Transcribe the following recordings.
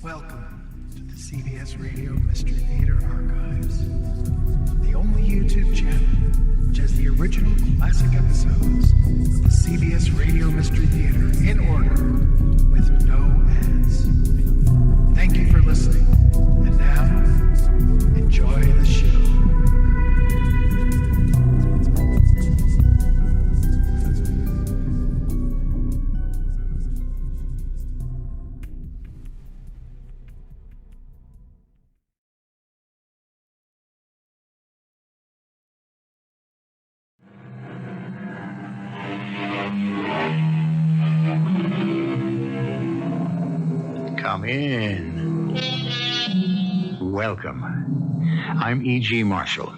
Welcome to the CBS Radio Mystery Theater Archives, the only YouTube channel which has the original classic episodes of the CBS Radio Mystery Theater in order with no ads. Thank you for listening, and now, enjoy the show. Come in. Welcome. I'm E.G. Marshall.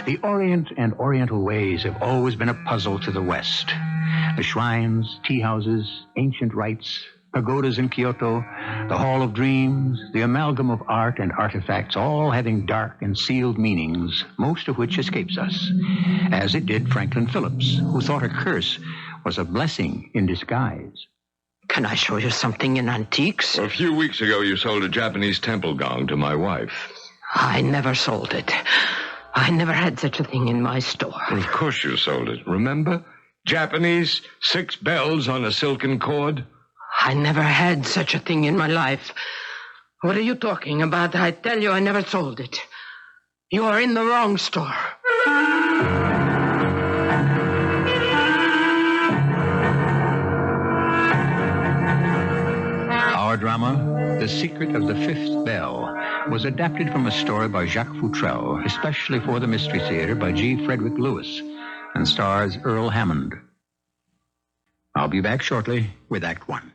The Orient and Oriental ways have always been a puzzle to the West. The shrines, tea houses, ancient rites, pagodas in Kyoto, the Hall of Dreams, the amalgam of art and artifacts, all having dark and sealed meanings, most of which escapes us, as it did Franklin Phillips, who thought a curse was a blessing in disguise. Can I show you something in antiques? A few weeks ago, you sold a Japanese temple gong to my wife. I never sold it. I never had such a thing in my store. Well, of course you sold it. Remember? Japanese, 6 bells on a silken cord. I never had such a thing in my life. What are you talking about? I tell you, I never sold it. You are in the wrong store. Our drama, The Secret of the Fifth Bell, was adapted from a story by Jacques Futrell, especially for the Mystery Theater by G. Frederick Lewis, and stars Earl Hammond. I'll be back shortly with Act One.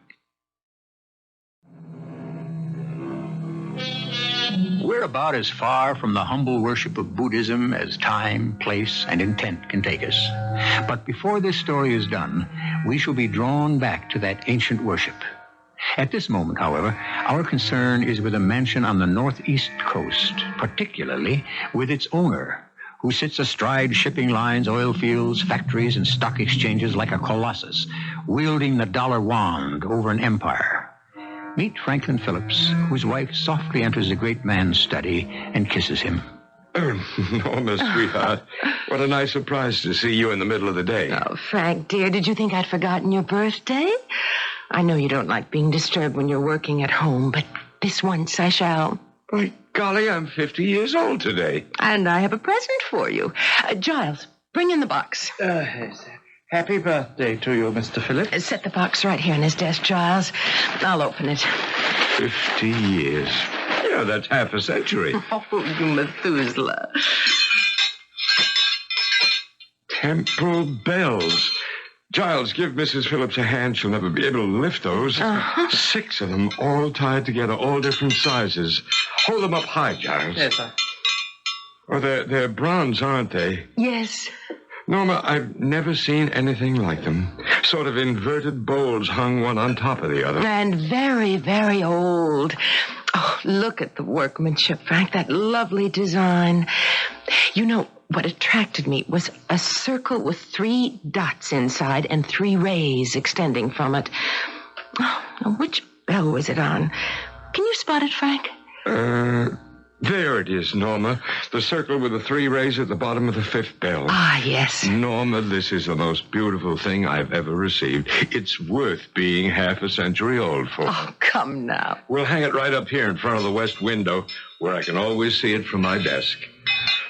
We're about as far from the humble worship of Buddhism as time, place, and intent can take us. But before this story is done, we shall be drawn back to that ancient worship. At this moment, however, our concern is with a mansion on the northeast coast, particularly with its owner, who sits astride shipping lines, oil fields, factories, and stock exchanges like a colossus, wielding the dollar wand over an empire. Meet Franklin Phillips, whose wife softly enters the great man's study and kisses him. Norma, sweetheart, what a nice surprise to see you in the middle of the day. Oh, Frank, dear, did you think I'd forgotten your birthday? I know you don't like being disturbed when you're working at home, but this once I shall. By golly, I'm 50 years old today. And I have a present for you. Giles, bring in the box. Happy birthday to you, Mr. Phillips. Set the box right here in his desk, Giles. I'll open it. 50 years. Yeah, that's half a century. Oh, you Methuselah. Temple bells. Giles, give Mrs. Phillips a hand. She'll never be able to lift those. 6 of them, all tied together, all different sizes. Hold them up high, Giles. Yes, sir. Oh, they're bronze, aren't they? Yes. Norma, I've never seen anything like them. Sort of inverted bowls hung one on top of the other. And very, very old. Oh, look at the workmanship, Frank. That lovely design. You know, what attracted me was a circle with 3 dots inside and 3 rays extending from it. Oh, which bell was it on? Can you spot it, Frank? There it is, Norma. The circle with the 3 rays at the bottom of the 5th bell. Ah, yes. Norma, this is the most beautiful thing I've ever received. It's worth being half a century old for. Oh, come now. We'll hang it right up here in front of the west window, where I can always see it from my desk.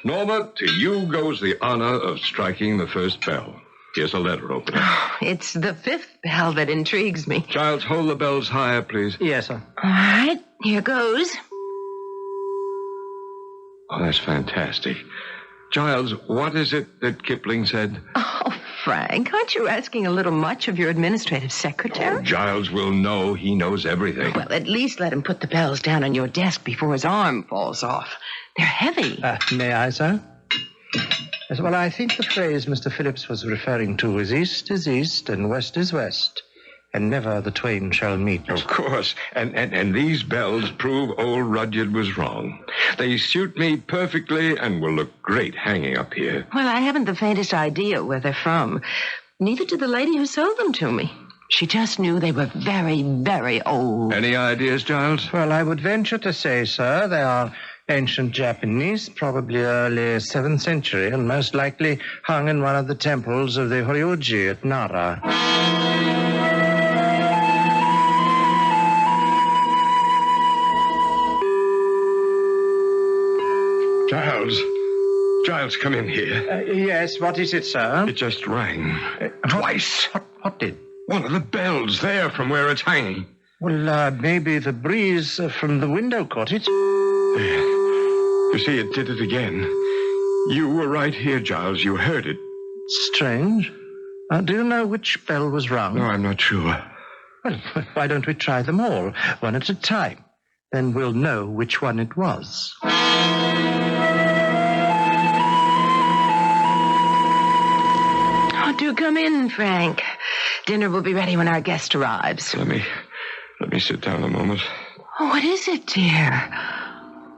Norma, to you goes the honor of striking the first bell. Here's a letter opener. It's the 5th bell that intrigues me. Giles, hold the bells higher, please. Yes, sir. All right, here goes. Oh, that's fantastic. Giles, what is it that Kipling said? Oh, Frank, aren't you asking a little much of your administrative secretary? Oh, Giles will know. He knows everything. Well, at least let him put the bells down on your desk before his arm falls off. They're heavy. May I, sir? Yes, well, I think the phrase Mr. Phillips was referring to is east and west, and never the twain shall meet. Of course. And these bells prove old Rudyard was wrong. They suit me perfectly and will look great hanging up here. Well, I haven't the faintest idea where they're from. Neither did the lady who sold them to me. She just knew they were very, very old. Any ideas, Giles? Well, I would venture to say, sir, they are ancient Japanese, probably early 7th century, and most likely hung in one of the temples of the Horyuji at Nara. Giles, come in here. Yes, what is it, sir? It just rang. Twice. What did? One of the bells there from where it's hanging. Well, maybe the breeze from the window caught it. You see, it did it again. You were right here, Giles. You heard it. Strange. Do you know which bell was rung? No, I'm not sure. Well, why don't we try them all, one at a time? Then we'll know which one it was. Oh, do come in, Frank. Dinner will be ready when our guest arrives. Let me sit down a moment. Oh, what is it, dear?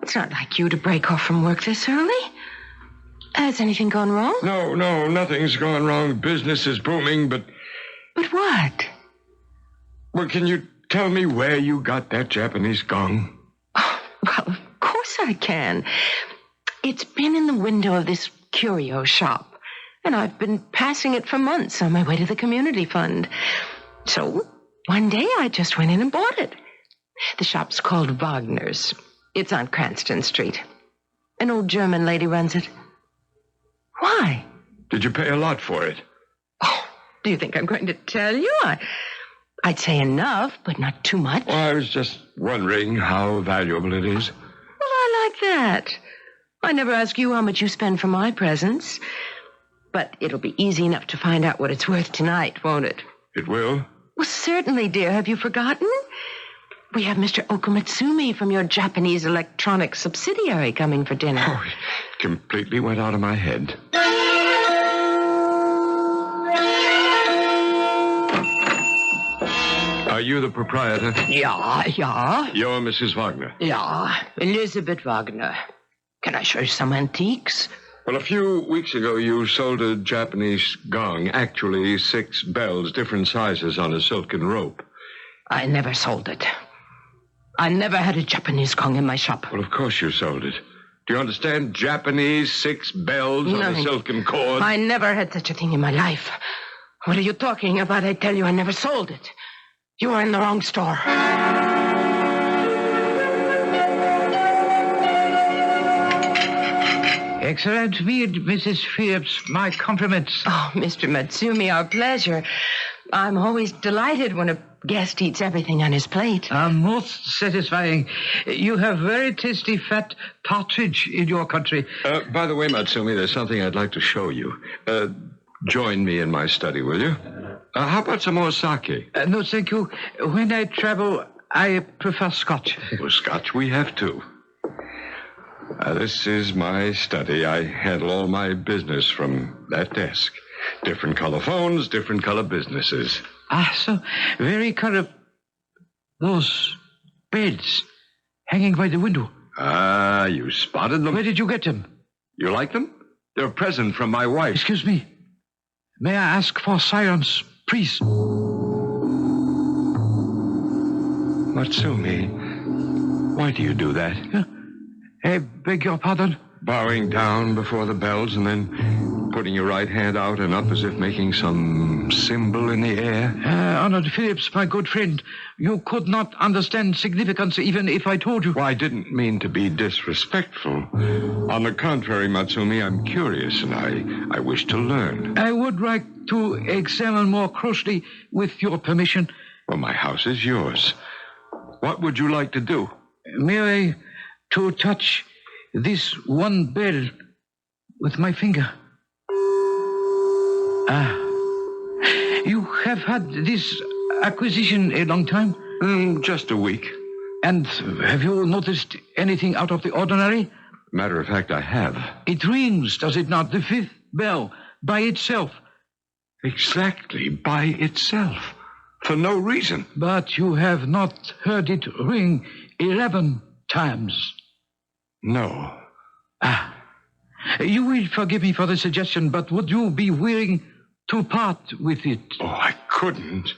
It's not like you to break off from work this early. Has anything gone wrong? No, nothing's gone wrong. Business is booming, but... But what? Well, can you tell me where you got that Japanese gong? Oh, well, of course I can. It's been in the window of this curio shop, and I've been passing it for months on my way to the community fund. So one day I just went in and bought it. The shop's called Wagner's. It's on Cranston Street. An old German lady runs it. Why? Did you pay a lot for it? Oh, do you think I'm going to tell you? I'd say enough, but not too much. Well, I was just wondering how valuable it is. Well, I like that. I never ask you how much you spend for my presents. But it'll be easy enough to find out what it's worth tonight, won't it? It will? Well, certainly, dear. Have you forgotten? We have Mr. Okumatsumi from your Japanese electronics subsidiary coming for dinner. Oh, it completely went out of my head. Are you the proprietor? Yeah. You're Mrs. Wagner. Yeah, Elizabeth Wagner. Can I show you some antiques? Well, a few weeks ago, you sold a Japanese gong, actually 6 bells, different sizes on a silken rope. I never sold it. I never had a Japanese gong in my shop. Well, of course you sold it. Do you understand? Japanese 6 bells on a silken cord. I never had such a thing in my life. What are you talking about? I tell you, I never sold it. You are in the wrong store. Excellent meal, Mrs. Phillips. My compliments. Oh, Mr. Matsumi, our pleasure. I'm always delighted when a guest eats everything on his plate. Most satisfying. You have very tasty fat partridge in your country. By the way, Matsumi, there's something I'd like to show you. Join me in my study, will you? How about some more sake? No, thank you. When I travel, I prefer scotch. Well, scotch we have, too. This is my study. I handle all my business from that desk. Different color phones, different color businesses. So very color. Those beds hanging by the window. You spotted them? Where did you get them? You like them? They're a present from my wife. Excuse me. May I ask for silence, please? Matsumi, why do you do that? I beg your pardon? Bowing down before the bells and then putting your right hand out and up as if making some symbol in the air. Arnold Phillips, my good friend, you could not understand significance even if I told you. Well, I didn't mean to be disrespectful. On the contrary, Matsumi, I'm curious and I wish to learn. I would like to examine more closely with your permission. Well, my house is yours. What would you like to do? Merely to touch this one bell with my finger. You have had this acquisition a long time? Just a week. And have you noticed anything out of the ordinary? Matter of fact, I have. It rings, does it not? The 5th bell, by itself. Exactly, by itself. For no reason. But you have not heard it ring 11 times. No. You will forgive me for the suggestion, but would you be willing to part with it? Oh, I couldn't.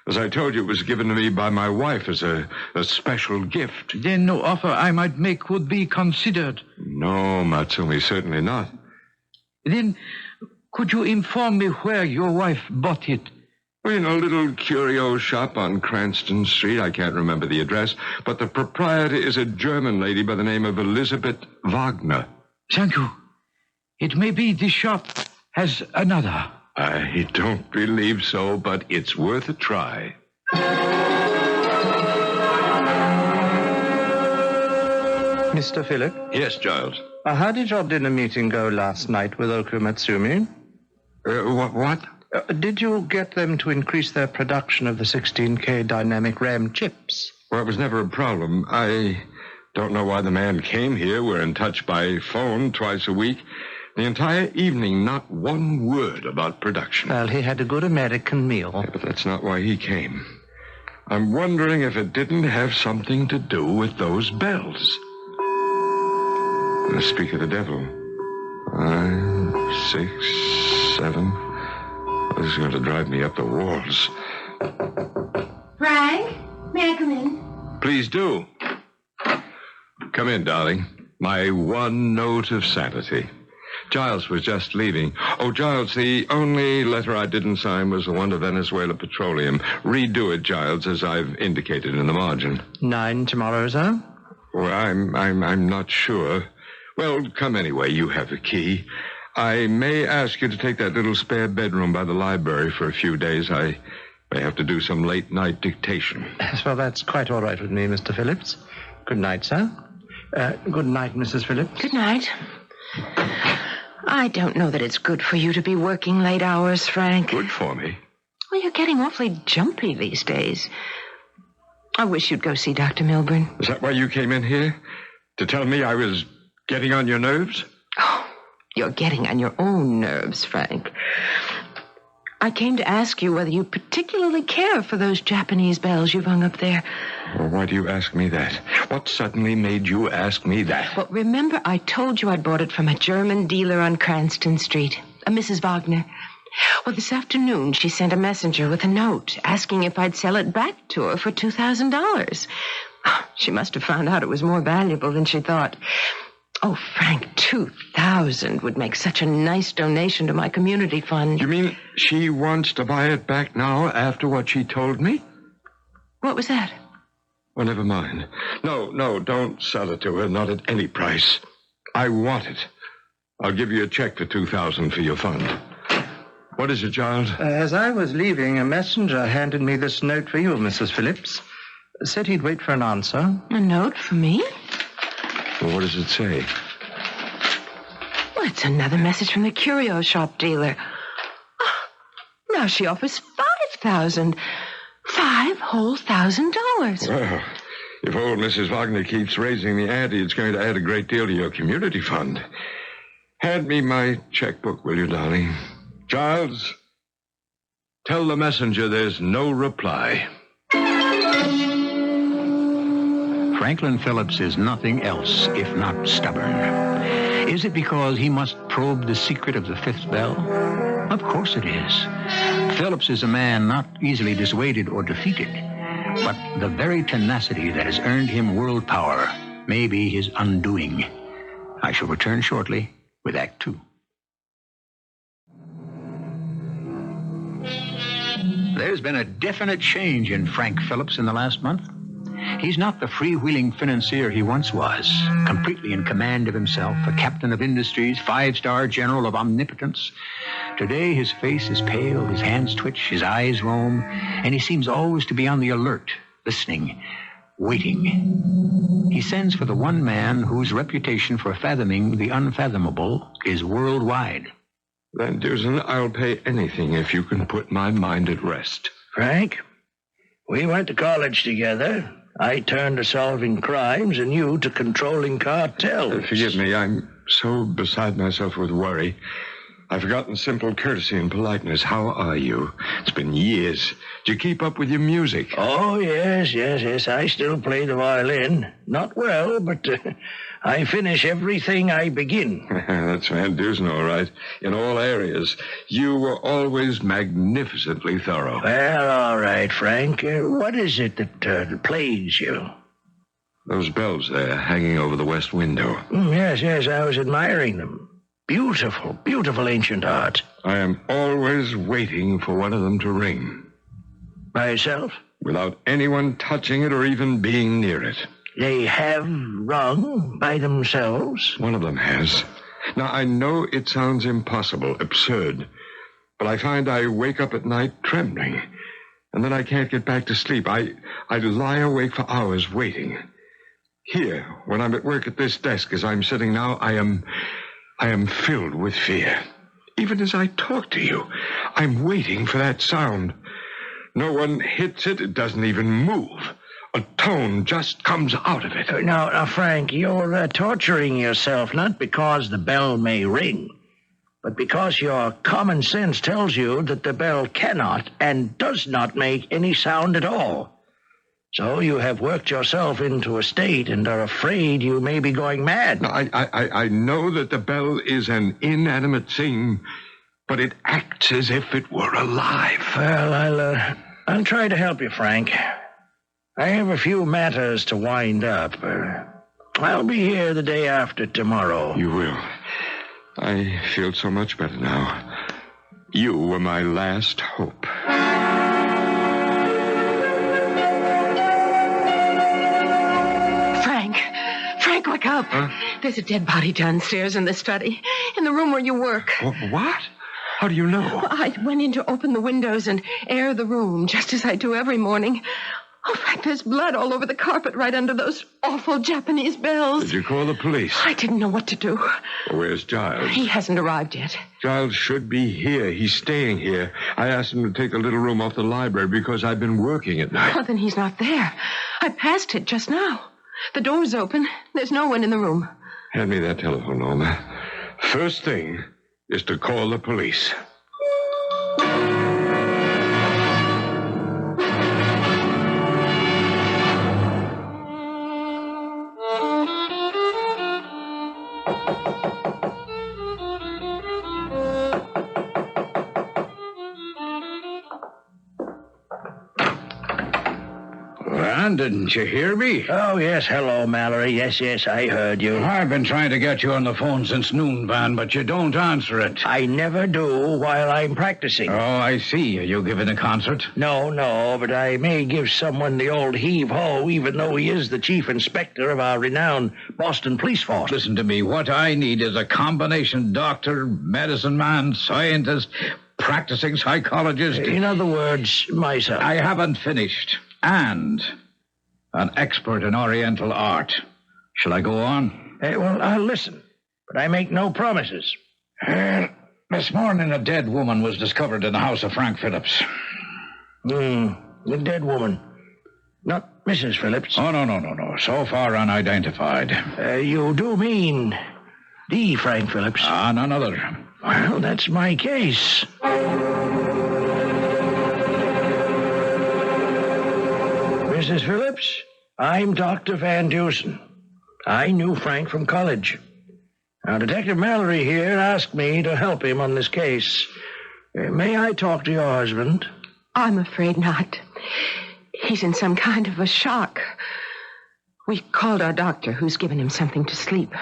As I told you, it was given to me by my wife as a special gift. Then no offer I might make would be considered. No, Matsumi, certainly not. Then could you inform me where your wife bought it? In a little curio shop on Cranston Street. I can't remember the address, but the proprietor is a German lady by the name of Elizabeth Wagner. Thank you. It may be this shop has another. I don't believe so, but it's worth a try. Mr. Philip? Yes, Giles. How did your dinner meeting go last night with Oku Matsumi? What? Did you get them to increase their production of the 16K dynamic RAM chips? Well, it was never a problem. I don't know why the man came here. We're in touch by phone twice a week. The entire evening, not one word about production. Well, he had a good American meal. Yeah, but that's not why he came. I'm wondering if it didn't have something to do with those bells. Speak of the devil. 5, 6, 7... This is going to drive me up the walls. Frank, may I come in? Please do. Come in, darling. My one note of sanity. Giles was just leaving. Oh, Giles, the only letter I didn't sign was the one to Venezuela Petroleum. Redo it, Giles, as I've indicated in the margin. 9 tomorrow, sir? Well, I'm not sure. Well, come anyway. You have the key. I may ask you to take that little spare bedroom by the library for a few days. I may have to do some late-night dictation. Well, that's quite all right with me, Mr. Phillips. Good night, sir. Good night, Mrs. Phillips. Good night. I don't know that it's good for you to be working late hours, Frank. Good for me. Well, you're getting awfully jumpy these days. I wish you'd go see Dr. Milburn. Is that why you came in here? To tell me I was getting on your nerves? Oh, you're getting on your own nerves, Frank. I came to ask you whether you particularly care for those Japanese bells you've hung up there. Well, why do you ask me that? What suddenly made you ask me that? Well, remember I told you I'd bought it from a German dealer on Cranston Street, a Mrs. Wagner. Well, this afternoon she sent a messenger with a note asking if I'd sell it back to her for $2,000. She must have found out it was more valuable than she thought. Oh, Frank, $2,000 would make such a nice donation to my community fund. You mean she wants to buy it back now after what she told me? What was that? Oh, never mind. No, don't sell it to her, not at any price. I want it. I'll give you a check for $2,000 for your fund. What is it, Giles? As I was leaving, a messenger handed me this note for you, Mrs. Phillips. Said he'd wait for an answer. A note for me? Well, what does it say? Well, it's another message from the curio shop dealer. Oh, now she offers $5,000. $5,000. Well, if old Mrs. Wagner keeps raising the ante, it's going to add a great deal to your community fund. Hand me my checkbook, will you, darling? Giles, tell the messenger there's no reply. Franklin Phillips is nothing else if not stubborn. Is it because he must probe the secret of the fifth bell? Of course it is. Phillips is a man not easily dissuaded or defeated, but the very tenacity that has earned him world power may be his undoing. I shall return shortly with Act 2. There's been a definite change in Frank Phillips in the last month. He's not the freewheeling financier he once was, completely in command of himself, a captain of industries, 5-star general of omnipotence. Today, his face is pale, his hands twitch, his eyes roam, and he seems always to be on the alert, listening, waiting. He sends for the one man whose reputation for fathoming the unfathomable is worldwide. Van Dusen, I'll pay anything if you can put my mind at rest. Frank, we went to college together. I turned to solving crimes and you to controlling cartels. Forgive me, I'm so beside myself with worry. I've forgotten simple courtesy and politeness. How are you? It's been years. Do you keep up with your music? Oh, yes. I still play the violin. Not well, but I finish everything I begin. That's Van Dusen, all right. In all areas. You were always magnificently thorough. Well, all right. right, Frank. What is it that plagues you? Those bells there hanging over the west window. Yes, I was admiring them. Beautiful, beautiful ancient art. I am always waiting for one of them to ring. By itself? Without anyone touching it or even being near it. They have rung by themselves? One of them has. Now, I know it sounds impossible, absurd, but I find I wake up at night trembling, and then I can't get back to sleep. I lie awake for hours waiting. Here, when I'm at work at this desk as I'm sitting now, I am filled with fear. Even as I talk to you, I'm waiting for that sound. No one hits it. It doesn't even move. A tone just comes out of it. Now, Frank, you're torturing yourself not because the bell may ring, but because your common sense tells you that the bell cannot and does not make any sound at all. So you have worked yourself into a state and are afraid you may be going mad. No, I know that the bell is an inanimate thing, but it acts as if it were alive. Well, I'll try to help you, Frank. I have a few matters to wind up. I'll be here the day after tomorrow. You will. I feel so much better now. You were my last hope. Frank, wake up. Huh? There's a dead body downstairs in the study, in the room where you work. What? How do you know? I went in to open the windows and air the room, just as I do every morning. Oh, Frank, there's blood all over the carpet right under those awful Japanese bells. Did you call the police? I didn't know what to do. Where's Giles? He hasn't arrived yet. Giles should be here. He's staying here. I asked him to take the little room off the library because I've been working at night. Oh, then he's not there. I passed it just now. The door's open. There's no one in the room. Hand me that telephone, Norma. First thing is to call the police. Didn't you hear me? Oh, yes. Hello, Mallory. Yes, I heard you. I've been trying to get you on the phone since noon, Van, but you don't answer it. I never do while I'm practicing. Oh, I see. Are you giving a concert? No, but I may give someone the old heave-ho, even though he is the chief inspector of our renowned Boston police force. Listen to me. What I need is a combination doctor, medicine man, scientist, practicing psychologist. In other words, myself. I haven't finished. And an expert in Oriental art. Shall I go on? Well, I'll listen, but I make no promises. This morning, a dead woman was discovered in the house of Frank Phillips. A dead woman. Not Mrs. Phillips. Oh, no. So far unidentified. You do mean the Frank Phillips? None other. Well, that's my case. Mrs. Phillips, I'm Dr. Van Dusen. I knew Frank from college. Now, Detective Mallory here asked me to help him on this case. May I talk to your husband? I'm afraid not. He's in some kind of a shock. We called our doctor, who's given him something to sleep.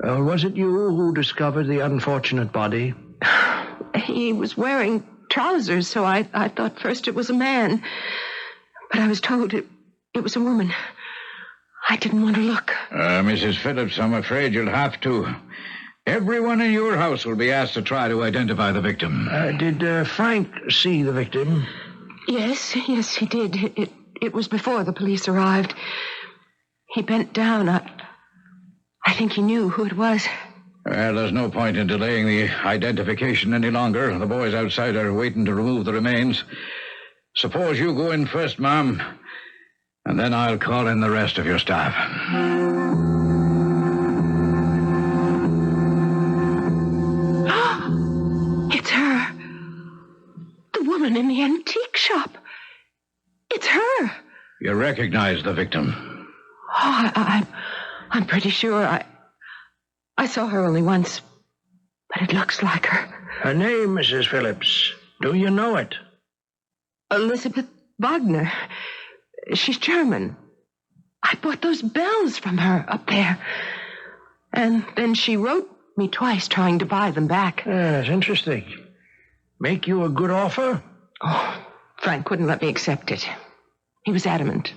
Was it you who discovered the unfortunate body? He was wearing trousers, so I thought first it was a man. But I was told it was a woman. I didn't want to look. Mrs. Phillips, I'm afraid you'll have to. Everyone in your house will be asked to try to identify the victim. Did Frank see the victim? Yes, he did. It was before the police arrived. He bent down. I think he knew who it was. Well, there's no point in delaying the identification any longer. The boys outside are waiting to remove the remains. Suppose you go in first, ma'am, and then I'll call in the rest of your staff. It's her. The woman in the antique shop. It's her. You recognize the victim? Oh, I'm pretty sure I saw her only once, but it looks like her. Her name, Mrs. Phillips. Do you know it? Elizabeth Wagner. She's German. I bought those bells from her up there. And then she wrote me twice trying to buy them back. Yes, interesting. Make you a good offer? Oh, Frank wouldn't let me accept it. He was adamant.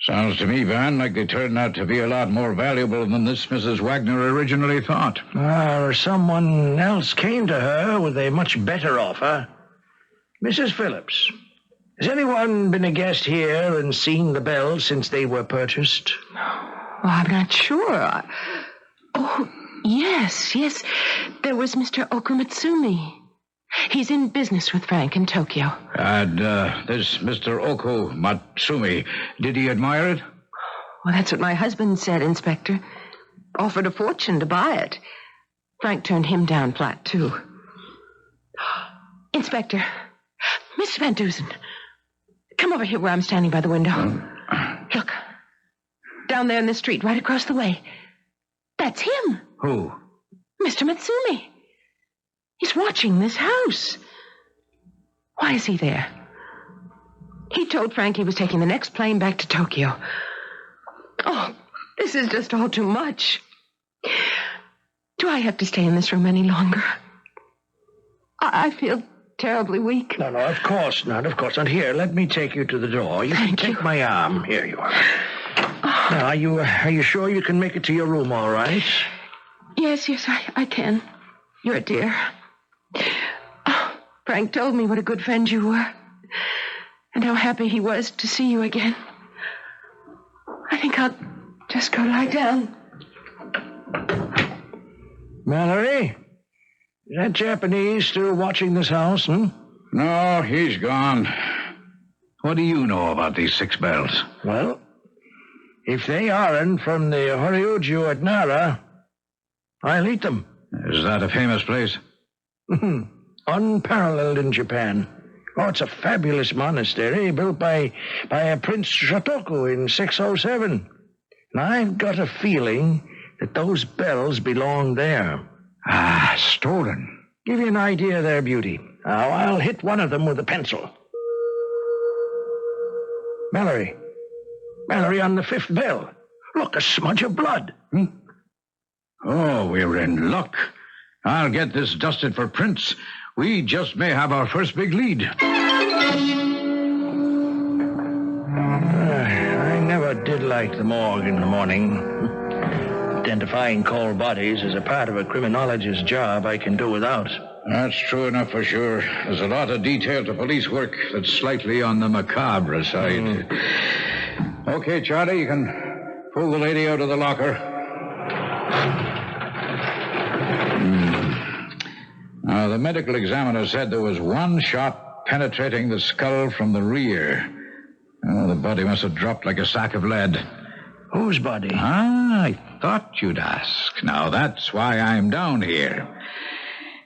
Sounds to me, Van, like they turned out to be a lot more valuable than this Mrs. Wagner originally thought. Or someone else came to her with a much better offer. Mrs. Phillips, has anyone been a guest here and seen the bells since they were purchased? Well, I'm not sure. Oh, yes. There was Mr. Okumitsumi. He's in business with Frank in Tokyo. And this Mr. Oko Matsumi, did he admire it? Well, that's what my husband said, Inspector. Offered a fortune to buy it. Frank turned him down flat, too. Inspector, Miss Van Dusen, come over here where I'm standing by the window. Look, down there in the street, right across the way. That's him. Who? Mr. Matsumi. He's watching this house. Why is he there? He told Frank he was taking the next plane back to Tokyo. Oh, this is just all too much. Do I have to stay in this room any longer? I feel terribly weak. No, of course not. Here, let me take you to the door. You can take my arm. Here you are. Now, are you sure you can make it to your room all right? Yes, I can. You're a dear. Oh, Frank told me what a good friend you were, and how happy he was to see you again. I think I'll just go lie down. Mallory, is that Japanese still watching this house, No, he's gone. What do you know about these 6 bells? Well, if they aren't from the Horyuju at Nara, I'll eat them. Is that a famous place? Unparalleled in Japan. Oh, it's a fabulous monastery built by a Prince Shotoku in 607. And I've got a feeling that those bells belong there. Ah, stolen. Give you an idea of their beauty. Now, I'll hit one of them with a pencil. Mallory, on the 5th bell. Look, a smudge of blood. Oh, we're in luck. I'll get this dusted for prints. We just may have our first big lead. I never did like the morgue in the morning. Identifying cold bodies is a part of a criminologist's job I can do without. That's true enough for sure. There's a lot of detail to police work that's slightly on the macabre side. Okay, Charlie, you can pull the lady out of the locker. Now, the medical examiner said there was one shot penetrating the skull from the rear. Oh, the body must have dropped like a sack of lead. Whose body? I thought you'd ask. Now, that's why I'm down here.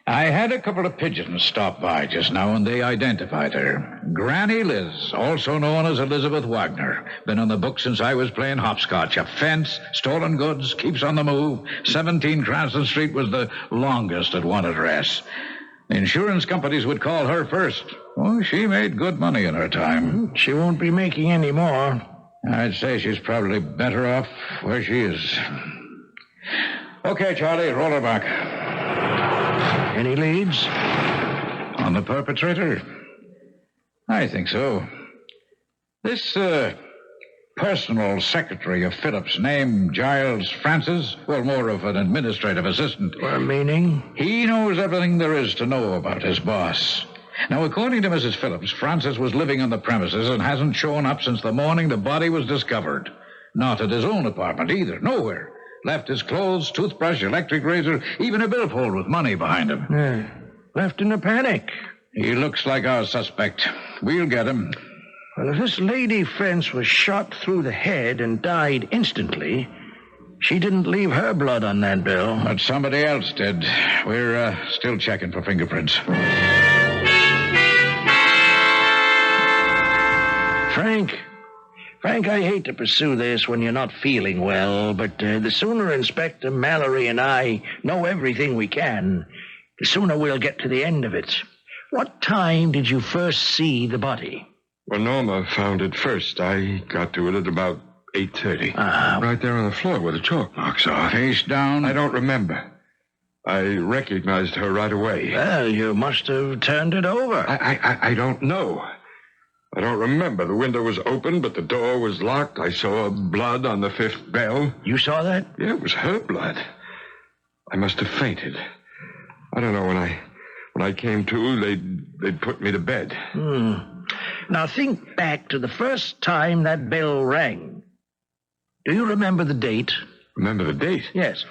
I had a couple of pigeons stop by just now, and they identified her. Granny Liz, also known as Elizabeth Wagner. Been on the book since I was playing hopscotch. A fence, stolen goods, keeps on the move. 17 Cranston Street was the longest at one address. The insurance companies would call her first. Oh, she made good money in her time. She won't be making any more. I'd say she's probably better off where she is. Okay, Charlie, roll her back. Any leads? On the perpetrator? I think so. This, personal secretary of Phillips, named Giles Francis, well, more of an administrative assistant. Meaning? He knows everything there is to know about his boss. Now, according to Mrs. Phillips, Francis was living on the premises and hasn't shown up since the morning the body was discovered. Not at his own apartment either, nowhere. Left his clothes, toothbrush, electric razor, even a billfold with money behind him. Yeah. Left in a panic. He looks like our suspect. We'll get him. Well, if this lady fence was shot through the head and died instantly, she didn't leave her blood on that bill. But somebody else did. We're still checking for fingerprints. Frank, I hate to pursue this when you're not feeling well, but the sooner Inspector Mallory and I know everything we can, the sooner we'll get to the end of it. What time did you first see the body? Well, Norma found it first. I got to it at about 8:30. Right there on the floor where the chalk marks are. Face down? I don't remember. I recognized her right away. Well, you must have turned it over. I don't know. I don't remember. The window was open, but the door was locked. I saw blood on the 5th bell. You saw that? Yeah, it was her blood. I must have fainted. I don't know. When I came to, they'd put me to bed. Now think back to the first time that bell rang. Do you remember the date? Remember the date? Yes.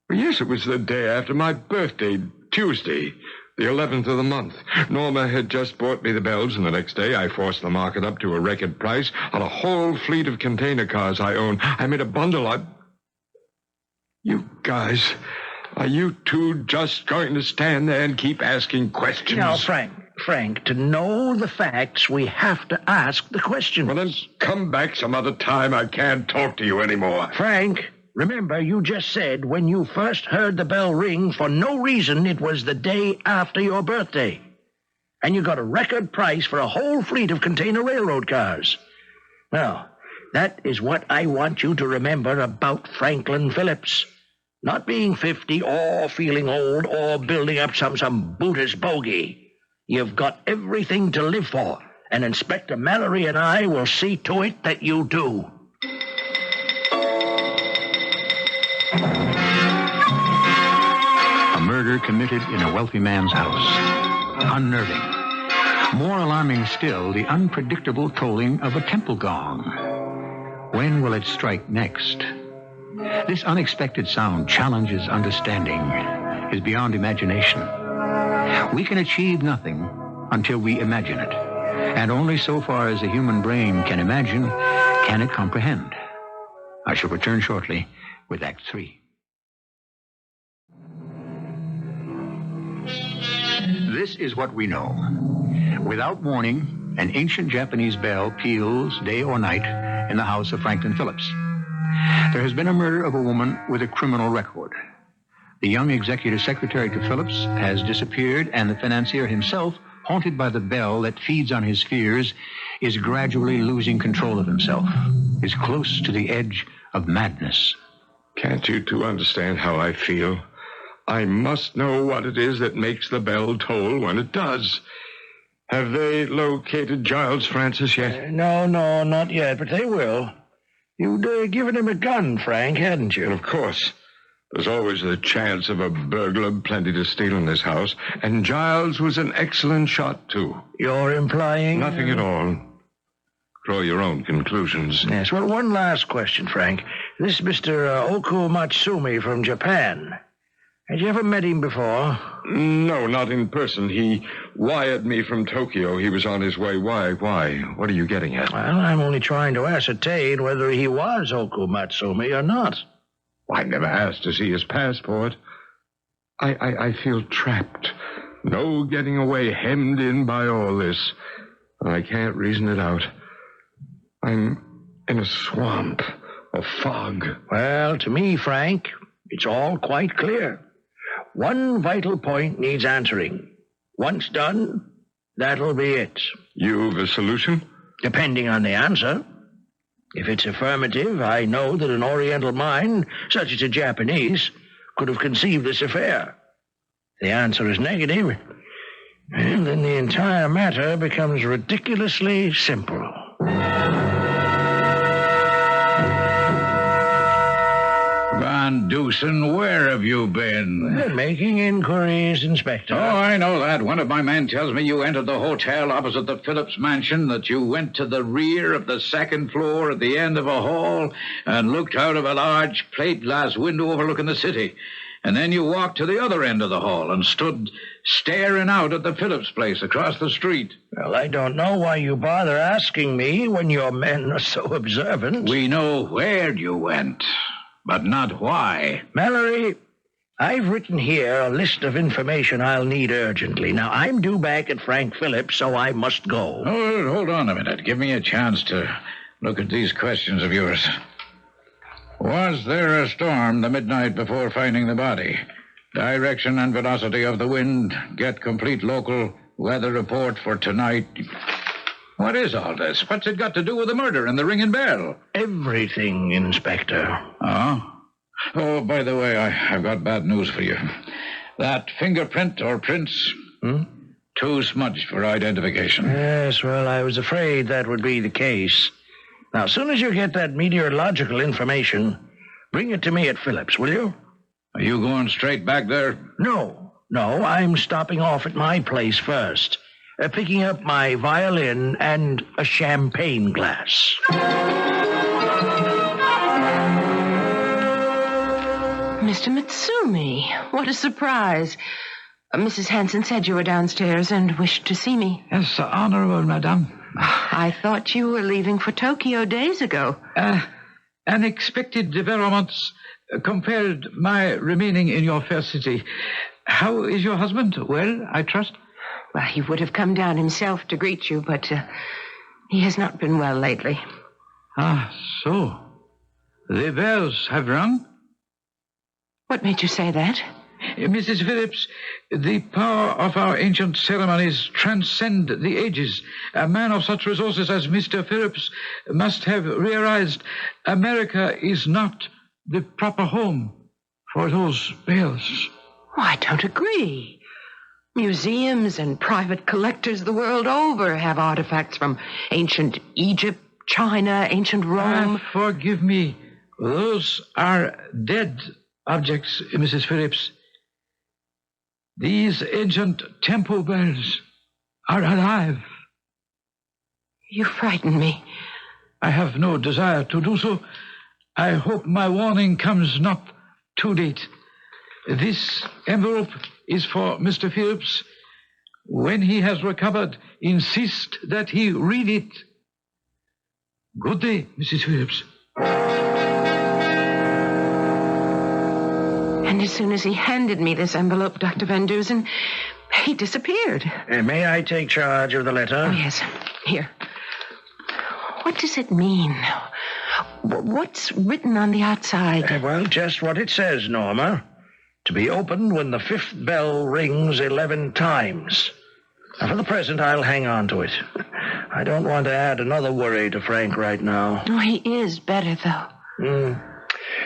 Well, yes, it was the day after my birthday, Tuesday, the 11th of the month. Norma had just bought me the bells, and the next day I forced the market up to a record price on a whole fleet of container cars I own. I made a bundle. You guys, are you two just going to stand there and keep asking questions? Now, Frank, to know the facts, we have to ask the questions. Well, then come back some other time. I can't talk to you anymore. Frank, remember you just said when you first heard the bell ring, for no reason, it was the day after your birthday. And you got a record price for a whole fleet of container railroad cars. Now, that is what I want you to remember about Franklin Phillips. Not being 50 or feeling old or building up some Buddhist bogey. You've got everything to live for, and Inspector Mallory and I will see to it that you do. A murder committed in a wealthy man's house. Unnerving. More alarming still, the unpredictable tolling of a temple gong. When will it strike next? This unexpected sound challenges understanding, is beyond imagination. We can achieve nothing until we imagine it. And only so far as the human brain can imagine, can it comprehend. I shall return shortly with Act 3. This is what we know. Without warning, an ancient Japanese bell peals day or night in the house of Franklin Phillips. There has been a murder of a woman with a criminal record. The young executive secretary to Phillips has disappeared, and the financier himself, haunted by the bell that feeds on his fears, is gradually losing control of himself, is close to the edge of madness. Can't you two understand how I feel? I must know what it is that makes the bell toll when it does. Have they located Giles Francis yet? No, not yet, but they will. You'd given him a gun, Frank, hadn't you? And of course. There's always the chance of a burglar, plenty to steal in this house. And Giles was an excellent shot, too. You're implying? Nothing at all. Draw your own conclusions. Yes, well, one last question, Frank. This Mr. Oku Matsumi from Japan. Had you ever met him before? No, not in person. He wired me from Tokyo. He was on his way. Why? What are you getting at? Well, I'm only trying to ascertain whether he was Oku Matsumi or not. I never asked to see his passport. I feel trapped. No getting away, hemmed in by all this. And I can't reason it out. I'm in a swamp, a fog. Well, to me, Frank, it's all quite clear. One vital point needs answering. Once done, that'll be it. You've a solution? Depending on the answer. If it's affirmative, I know that an Oriental mind, such as a Japanese, could have conceived this affair. If the answer is negative, and then the entire matter becomes ridiculously simple. Van Dusen, where have you been? Making inquiries, Inspector. Oh, I know that. One of my men tells me you entered the hotel opposite the Phillips mansion, that you went to the rear of the second floor at the end of a hall and looked out of a large plate glass window overlooking the city. And then you walked to the other end of the hall and stood staring out at the Phillips place across the street. Well, I don't know why you bother asking me when your men are so observant. We know where you went, but not why. Mallory, I've written here a list of information I'll need urgently. Now, I'm due back at Frank Phillips, so I must go. Oh, hold on a minute. Give me a chance to look at these questions of yours. Was there a storm the midnight before finding the body? Direction and velocity of the wind. Get complete local weather report for tonight. What is all this? What's it got to do with the murder and the ringing bell? Everything, Inspector. Oh? Oh, by the way, I've got bad news for you. That fingerprint or prints, too smudged for identification. Yes, well, I was afraid that would be the case. Now, as soon as you get that meteorological information, bring it to me at Phillips, will you? Are you going straight back there? No, I'm stopping off at my place first, picking up my violin and a champagne glass. Mr. Mitsumi, what a surprise. Mrs. Hanson said you were downstairs and wished to see me. Yes, honorable madame. I thought you were leaving for Tokyo days ago. Unexpected developments compelled my remaining in your fair city. How is your husband? Well, I trust? Well, he would have come down himself to greet you, but he has not been well lately. Ah, so. The bells have rung? What made you say that? Mrs. Phillips, the power of our ancient ceremonies transcend the ages. A man of such resources as Mr. Phillips must have realized America is not the proper home for those bells. Oh, I don't agree. Museums and private collectors the world over have artifacts from ancient Egypt, China, ancient Rome. Forgive me. Those are dead objects, Mrs. Phillips. These ancient temple bells are alive. You frighten me. I have no desire to do so. I hope my warning comes not too late. This envelope is for Mr. Phillips. When he has recovered, insist that he read it. Good day, Mrs. Phillips. And as soon as he handed me this envelope, Dr. Van Dusen, he disappeared. May I take charge of the letter? Oh, yes. Here. What does it mean? What's written on the outside? Well, just what it says, Norma. To be opened when the 5th bell rings 11 times. Now, for the present, I'll hang on to it. I don't want to add another worry to Frank right now. Oh, he is better, though.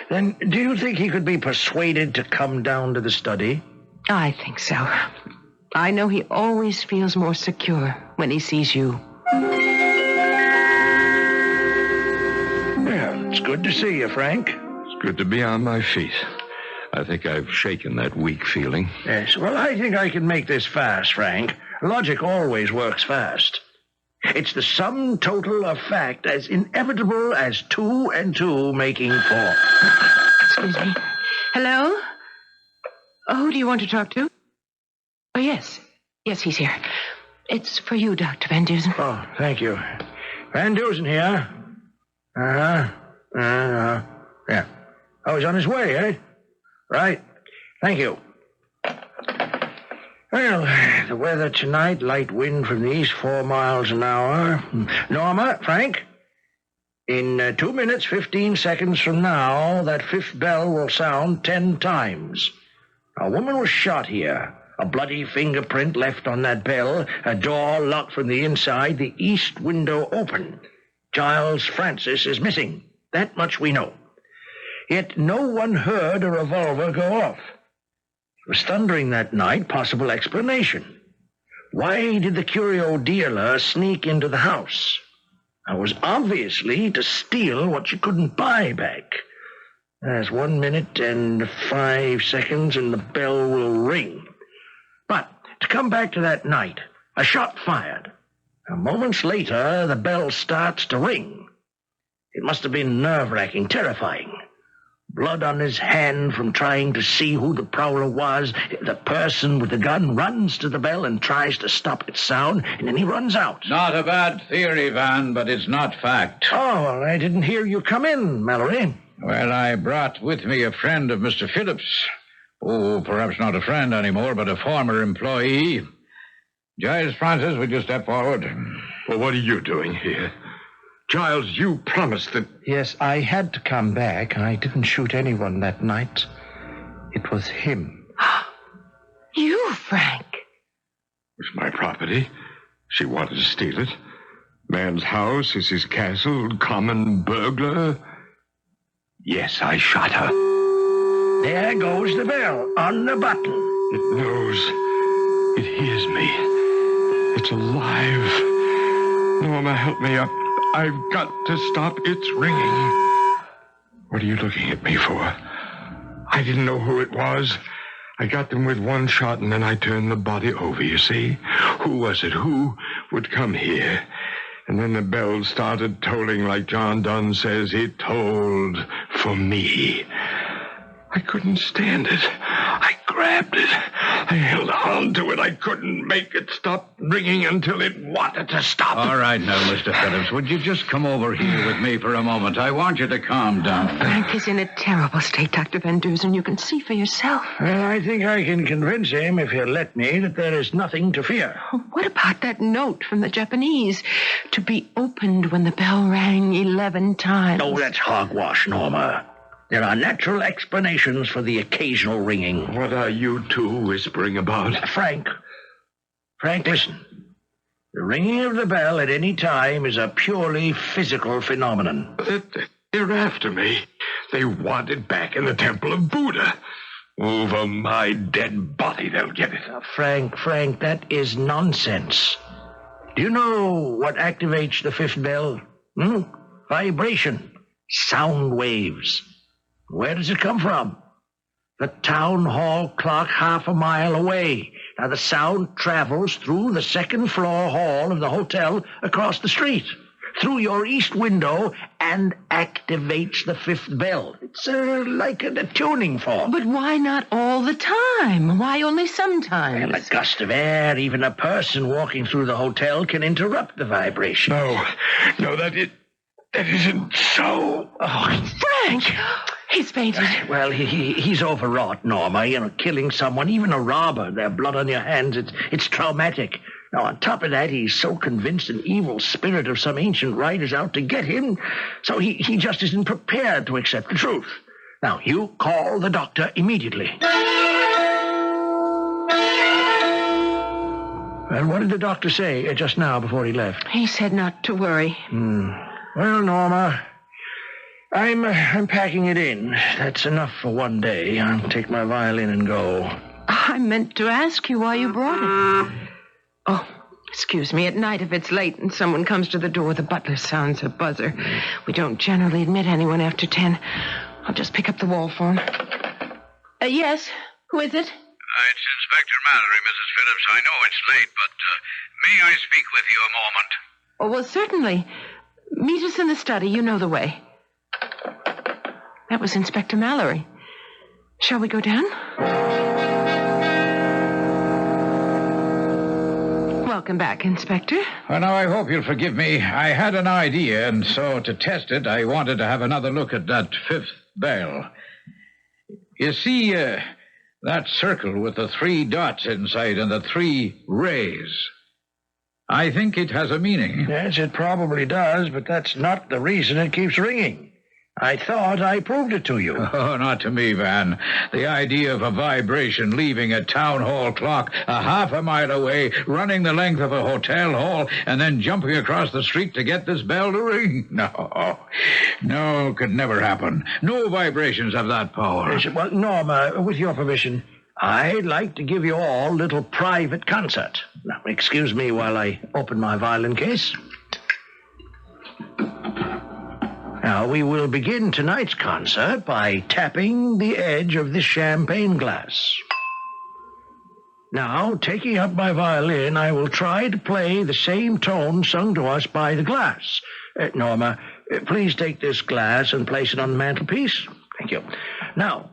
Then, do you think he could be persuaded to come down to the study? I think so. I know he always feels more secure when he sees you. Well, it's good to see you, Frank. It's good to be on my feet. I think I've shaken that weak feeling. Yes, well, I think I can make this fast, Frank. Logic always works fast. It's the sum total of fact as inevitable as 2 and 2 making 4. Excuse me. Hello? Oh, who do you want to talk to? Oh, yes. Yes, he's here. It's for you, Dr. Van Dusen. Oh, thank you. Van Dusen here. Yeah. Oh, he's on his way, eh? Right. Thank you. Well, the weather tonight, light wind from the east, 4 miles an hour. Norma, Frank, in 2 minutes, 15 seconds from now, that 5th bell will sound 10 times. A woman was shot here. A bloody fingerprint left on that bell. A door locked from the inside. The east window open. Giles Francis is missing. That much we know. Yet no one heard a revolver go off. It was thundering that night. Possible explanation. Why did the curio dealer sneak into the house? It was obviously to steal what you couldn't buy back. There's 1 minute and 5 seconds and the bell will ring. But to come back to that night, a shot fired. Moments later, the bell starts to ring. It must have been nerve-wracking, terrifying. Blood on his hand from trying to see who the prowler was. The person with the gun runs to the bell and tries to stop its sound, and then he runs out. Not a bad theory, Van, but it's not fact. Oh, well, I didn't hear you come in, Mallory. Well, I brought with me a friend of Mr. Phillips. Oh, perhaps not a friend anymore, but a former employee. Giles Francis, would you step forward? Well, what are you doing here? Giles, you promised that... Yes, I had to come back. I didn't shoot anyone that night. It was him. You, Frank. It was my property. She wanted to steal it. Man's house is his castle, common burglar. Yes, I shot her. There goes the bell on the button. It knows. It hears me. It's alive. Norma, help me up. I've got to stop its ringing. What are you looking at me for? I didn't know who it was. I got them with one shot, and then I turned the body over, you see? Who was it? Who would come here? And then the bell started tolling like John Donne says it tolled for me. I couldn't stand it. I grabbed it. I held on to it. I couldn't make it stop ringing until it wanted to stop. All right now, Mr. Phillips, would you just come over here with me for a moment? I want you to calm down. Frank is in a terrible state, Dr. Van Dusen. You can see for yourself. Well, I think I can convince him, if he'll let me, that there is nothing to fear. What about that note from the Japanese? To be opened when the bell rang 11 times. Oh, that's hogwash, Norma. There are natural explanations for the occasional ringing. What are you two whispering about? Frank, listen. The ringing of the bell at any time is a purely physical phenomenon. They're after me. They want it back in the temple of Buddha. Over my dead body, they'll get it. Frank, that is nonsense. Do you know what activates the fifth bell? Vibration. Sound waves. Where does it come from? The town hall clock half a mile away. Now, the sound travels through the second floor hall of the hotel across the street, through your east window, and activates the fifth bell. It's like a tuning fork. But why not all the time? Why only sometimes? Well, a gust of air, even a person walking through the hotel can interrupt the vibration. No, that isn't so. Oh, Frank! He's fainted. Well, he's overwrought, Norma. Killing someone, even a robber, their blood on your hands, it's traumatic. Now, on top of that, he's so convinced an evil spirit of some ancient rite is out to get him, so he just isn't prepared to accept the truth. Now, you call the doctor immediately. Well, what did the doctor say just now before he left? He said not to worry. Well, Norma, I'm packing it in. That's enough for one day. I'll take my violin and go. I meant to ask you why you brought it. Oh, excuse me. At night, if it's late and someone comes to the door, the butler sounds a buzzer. We don't generally admit anyone after 10. I'll just pick up the wall for him. Yes? Who is it? It's Inspector Mallory, Mrs. Phillips. I know it's late, but may I speak with you a moment? Oh, well, certainly. Meet us in the study. You know the way. That was Inspector Mallory. Shall we go down? Welcome back, Inspector. Well, now, I hope you'll forgive me. I had an idea, and so to test it, I wanted to have another look at that fifth bell. You see, that circle with the 3 dots inside and the 3 rays. I think it has a meaning. Yes, it probably does, but that's not the reason it keeps ringing. I thought I proved it to you. Oh, not to me, Van. The idea of a vibration leaving a town hall clock a half a mile away, running the length of a hotel hall, and then jumping across the street to get this bell to ring? No, could never happen. No vibrations have that power. Well, Norma, with your permission, I'd like to give you all a little private concert. Now, excuse me while I open my violin case. Now, we will begin tonight's concert by tapping the edge of this champagne glass. Now, taking up my violin, I will try to play the same tone sung to us by the glass. Norma, please take this glass and place it on the mantelpiece. Thank you. Now,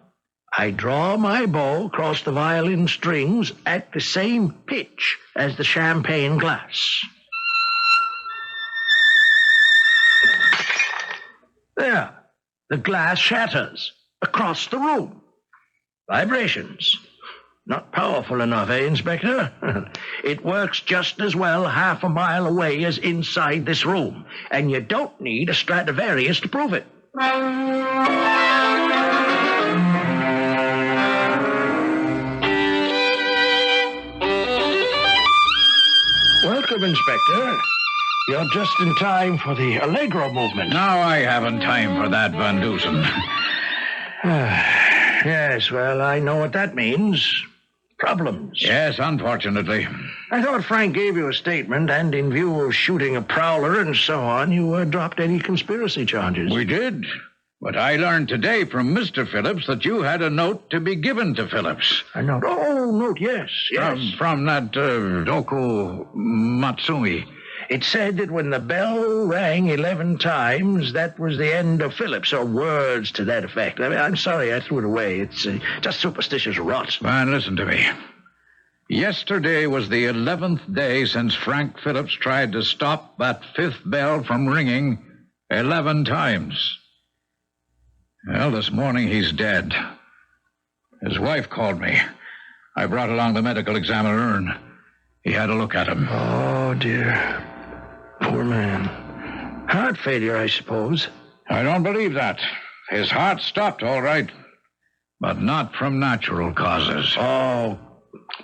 I draw my bow across the violin strings at the same pitch as the champagne glass. There, the glass shatters across the room. Vibrations. Not powerful enough, eh, Inspector? It works just as well half a mile away as inside this room, and you don't need a Stradivarius to prove it. Welcome, Inspector. You're just in time for the Allegro movement. Now I haven't time for that, Van Dusen. Yes, well, I know what that means. Problems. Yes, unfortunately. I thought Frank gave you a statement, and in view of shooting a prowler and so on, you dropped any conspiracy charges. We did. But I learned today from Mr. Phillips that you had a note to be given to Phillips. A note? Oh, note, yes. From that Doku Matsumi. It said that when the bell rang 11 times, that was the end of Phillips, or words to that effect. I mean, I'm sorry I threw it away. It's just superstitious rot. Man, listen to me. Yesterday was the 11th day since Frank Phillips tried to stop that fifth bell from ringing 11 times. Well, this morning he's dead. His wife called me. I brought along the medical examiner, and he had a look at him. Oh, dear. Poor man. Heart failure, I suppose. I don't believe that. His heart stopped, all right, but not from natural causes. Oh,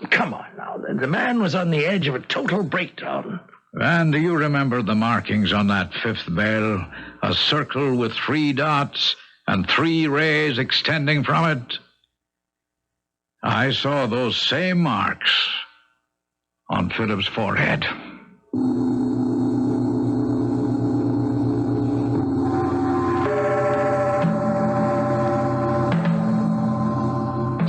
come on now. The man was on the edge of a total breakdown. And do you remember the markings on that fifth bell? A circle with 3 dots and 3 rays extending from it? I saw those same marks on Philip's forehead.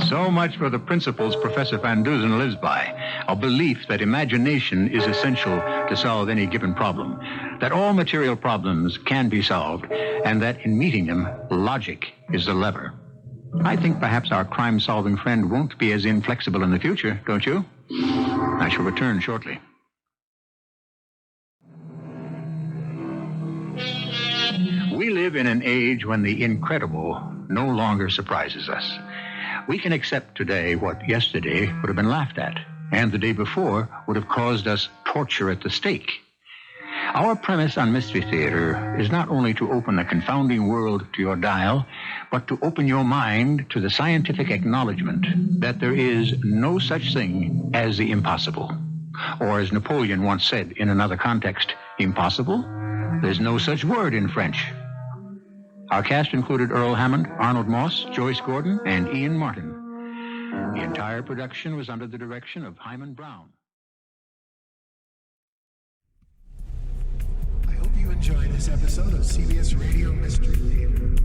So much for the principles Professor Van Dusen lives by, a belief that imagination is essential to solve any given problem, that all material problems can be solved, and that in meeting them, logic is the lever. I think perhaps our crime-solving friend won't be as inflexible in the future, don't you? I shall return shortly. We live in an age when the incredible no longer surprises us. We can accept today what yesterday would have been laughed at, and the day before would have caused us torture at the stake. Our premise on Mystery Theater is not only to open a confounding world to your dial, but to open your mind to the scientific acknowledgement that there is no such thing as the impossible. Or as Napoleon once said in another context, impossible? There's no such word in French. Our cast included Earl Hammond, Arnold Moss, Joyce Gordon, and Ian Martin. The entire production was under the direction of Hyman Brown. I hope you enjoyed this episode of CBS Radio Mystery Theater.